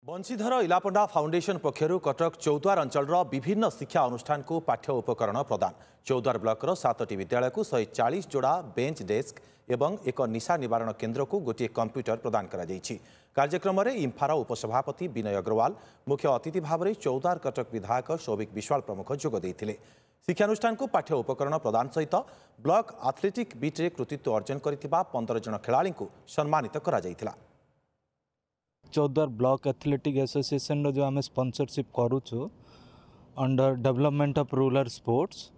Banshidhar इलापंडा foundation पक्षर Cuttack Choudwar अंचल विभिन्न शिक्षा अनुष्ठान को पाठ्य उपकरण प्रदान। चौद्वार ब्लॉक 7टी विद्यालय को 140 जोड़ा बेंच डेस्क एवं एक निशा निवारण केन्द्र को गोटे कंप्यूटर प्रदान करा जायछि। कार्यक्रम में इम्फार उपसभापति विनय अग्रवाल, मुख्य अतिथि भाव में चौद्वार कटक विधायक सौभिक विश्वाल प्रमुख जोग देइथिले। शिक्षानुष्ठान को पाठ्य उपकरण प्रदान सहित ब्लॉक एथलेटिक बीट्रे कृतित्व अर्जन करथिबा 15 जन खेलाड़ी को सम्मानित करा जायथिला। चौद्वार ब्लॉक एथलेटिक एसोसिएशन जो आम स्पॉन्सरशिप करूँ under development of rural sports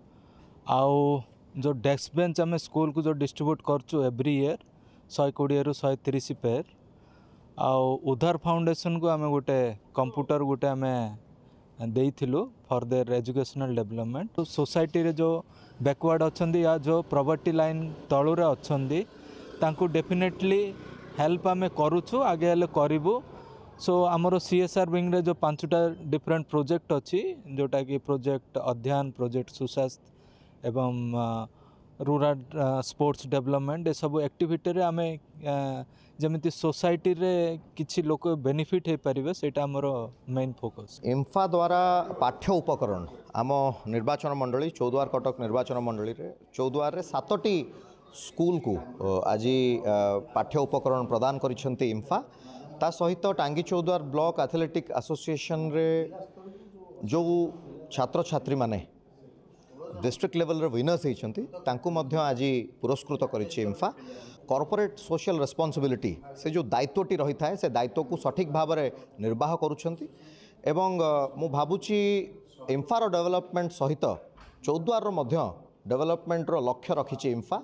आउ जो डेस्क बेंच आम स्कूल को जो डिस्ट्रीब्यूट करूँ एवरी ईयर 120 ରୁ 130 पेयर आउ उधार फाउंडेशन को आम गोटे कंप्यूटर गोटे आम देइथिलु फॉर देयर एजुकेशनल डेवलपमेंट। तो सोसाइटी रे जो बैकवर्ड अच्छी या जो प्रॉपर्टी लाइन तलुरे अच्छी तांको डेफिनेटली हेल्प आम करूँ आगे हेल्ले करूँ। सो आमर सीएसआर विंग रे जो 5टा डिफरेंट प्रोजेक्ट अच्छी जोटा कि प्रोजेक्ट अध्ययन, प्रोजेक्ट सुशासन एवं रूरल स्पोर्ट्स डेवलपमेंट, ये सब एक्टिविटी रे आम जमिति सोसाइटी रे किछि लोक बेनिफिट हो पारे सेटा आमर मेन फोकस। इम्फा द्वारा पाठ्य उपकरण आम निर्वाचन मंडली चौद्वार कटक निर्वाचन मंडली रे चौद्वार रे 7टी स्कूल को आज पाठ्य उपकरण प्रदान करिसेंती इम्फा। ता सहित टांगी चौद्वार ब्लॉक एथलेटिक एसोसिएशन रे जो छात्र छात्री माने डिस्ट्रिक्ट लेवल रे विनर्स होइछंती तांको मध्य आज पुरस्कृत करिछि इम्फा। कॉर्पोरेट सोशल रेस्पॉन्सिबिलिटी से जो दायित्वटी रही थाए से दायित्व को सठिक भाव में निर्वाह करुछंती एवं मु भाबुछि इम्फार डेवलपमेंट सहित चौद्वार मध्य डेवलपमेंट रो लक्ष्य रखिछि इम्फा।